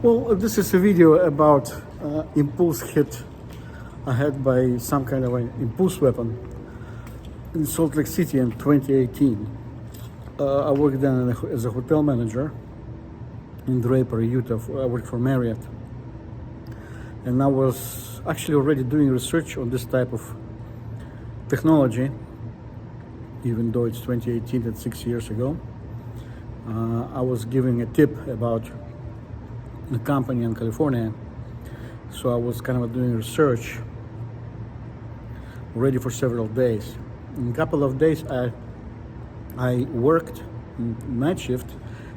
Well, this is a video about impulse hit I had by some kind of an impulse weapon in Salt Lake City in 2018. I worked then as a hotel manager in Draper, Utah. I worked for Marriott. And I was actually already doing research on this type of technology, even though it's 2018, that's 6 years ago. I was giving a tip about the company in California. So I was kind of doing research already for several days. In a couple of days, I worked night shift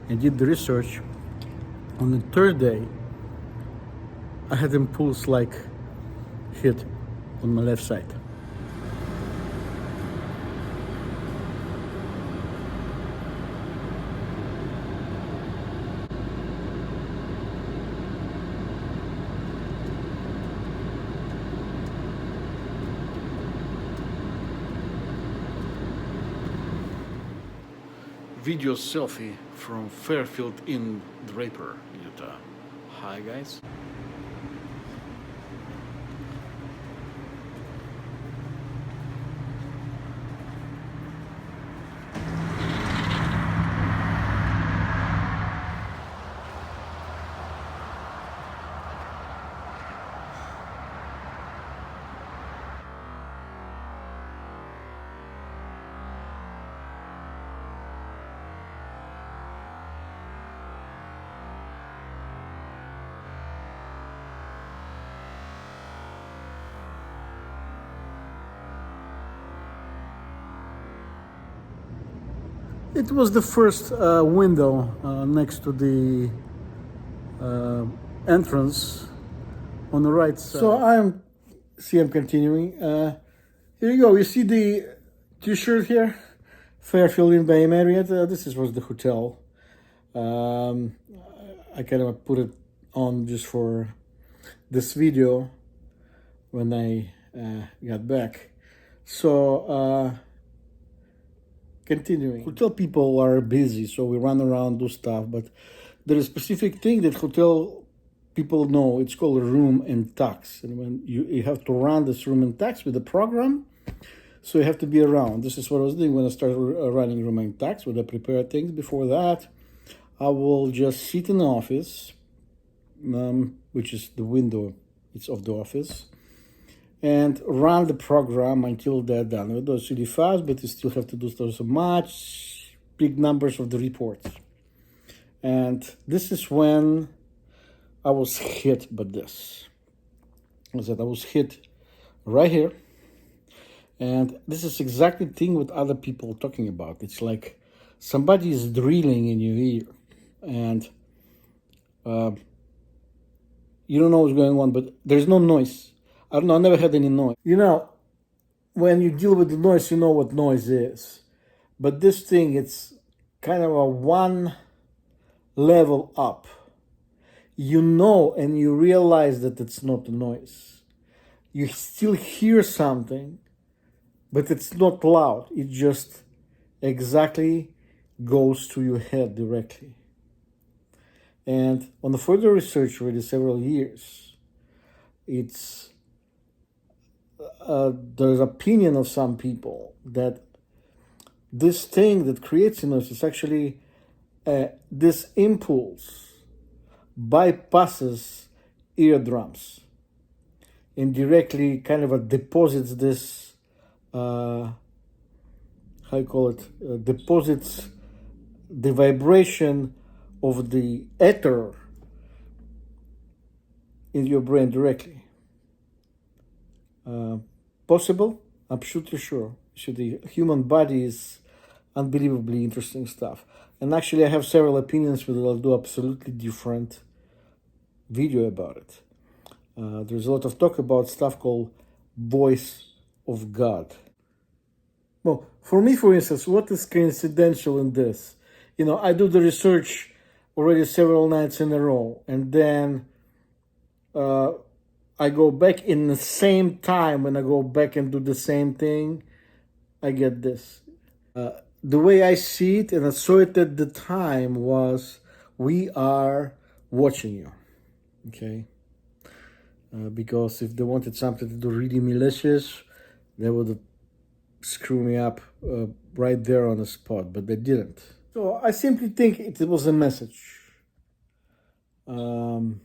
and did the research. On the third day, I had impulse-like hit on my left side. Video selfie from Fairfield in Draper, Utah. Hi guys. It was the first window next to the entrance on the right side. So I'm continuing. Here you go. You see the T-shirt here, Fairfield in Bay Marriott. This was the hotel. I kind of put it on just for this video when I got back. So. Continuing. Hotel people are busy, so we run around, do stuff, but there is a specific thing that hotel people know. It's called a room and tax. And when you have to run this room and tax with the program, so you have to be around. This is what I was doing when I started running room and tax, when I prepare things. Before that, I will just sit in the office, which is the window, it's of the office, and run the program until they're done. It does really fast, but you still have to do so much, big numbers of the reports. And this is when I was hit by this. I was hit right here. And this is exactly the thing what other people are talking about. It's like somebody is drilling in your ear. And you don't know what's going on, but there's no noise. I don't know, I never had any noise. You know, when you deal with the noise, you know what noise is. But this thing, it's kind of a one level up. You know and you realize that it's not a noise. You still hear something, but it's not loud. It just exactly goes to your head directly. And on the further research already several years, it's there's opinion of some people that this thing that creates noise is actually this impulse bypasses eardrums and directly kind of deposits this deposits the vibration of the ether in your brain directly. Possible? Absolutely sure. So the human body is unbelievably interesting stuff. And actually I have several opinions, but I'll do absolutely different video about it. There's a lot of talk about stuff called voice of God. Well, for me, for instance, what is coincidental in this? You know, I do the research already several nights in a row, and then I go back in the same time. When I go back and do the same thing, I get this. The way I see it, and I saw it at the time, was we are watching you. Okay, because if they wanted something to do really malicious, they would screw me up right there on the spot, but they didn't. So I simply think it was a message. And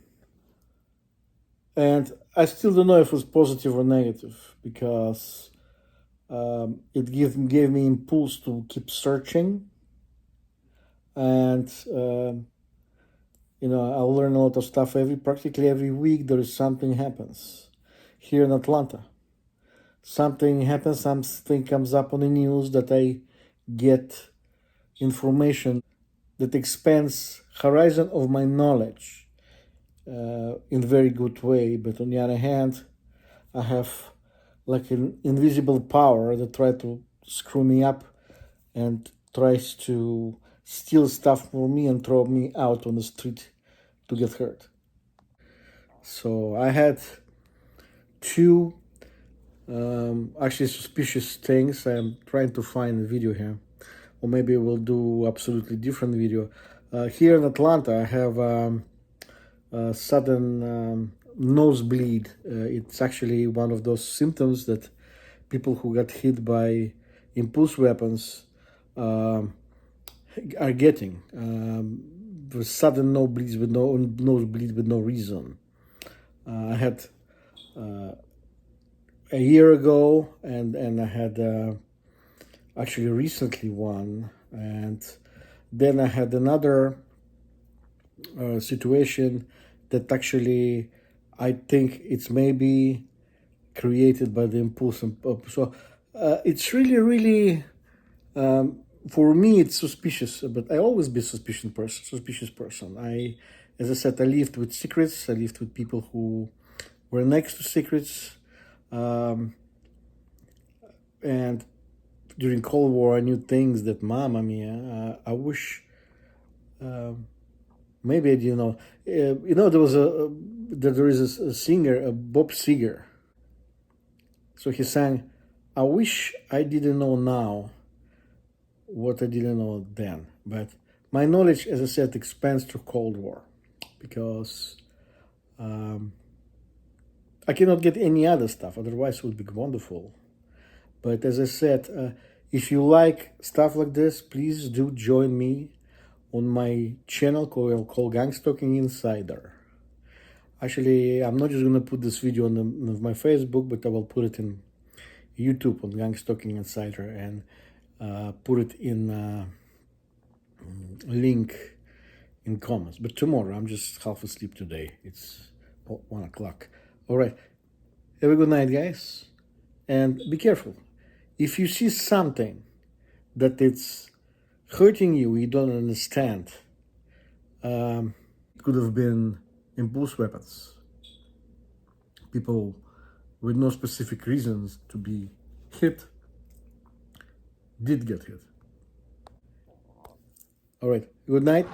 I still don't know if it was positive or negative because it gave me impulse to keep searching, and I'll learn a lot of stuff practically every week. There is something happens here in Atlanta. Something happens. Something comes up on the news that I get information that expands horizon of my knowledge in a very good way. But on the other hand, I have like an invisible power that tries to screw me up and tries to steal stuff from me and throw me out on the street to get hurt. So I had two actually suspicious things. I'm trying to find a video here, or maybe we'll do absolutely different video. Here in Atlanta, I have a sudden nosebleed. It's actually one of those symptoms that people who got hit by impulse weapons are getting. The sudden nosebleed with no reason. I had a year ago, and I had actually recently one, and then I had another situation that actually I think it's maybe created by the impulse. So it's really for me it's suspicious, but I always be suspicious person. As I said, I lived with secrets. I lived with people who were next to secrets, and during Cold War I knew things that, mama mia, I wish maybe I didn't know. There is a singer, Bob Seger. So he sang, "I wish I didn't know now what I didn't know then." But my knowledge, as I said, expands through Cold War because I cannot get any other stuff. Otherwise, it would be wonderful. But as I said, if you like stuff like this, please do join me on my channel called Gang Stalking Insider. Actually, I'm not just going to put this video on my Facebook, but I will put it in YouTube on Gang Stalking Insider and put it in link in comments. But tomorrow, I'm just half asleep today. It's 1 o'clock. All right. Have a good night, guys. And be careful. If you see something that it's hurting you, you don't understand, it could have been impulse weapons. People with no specific reasons to be hit did get hit. All right. Good night.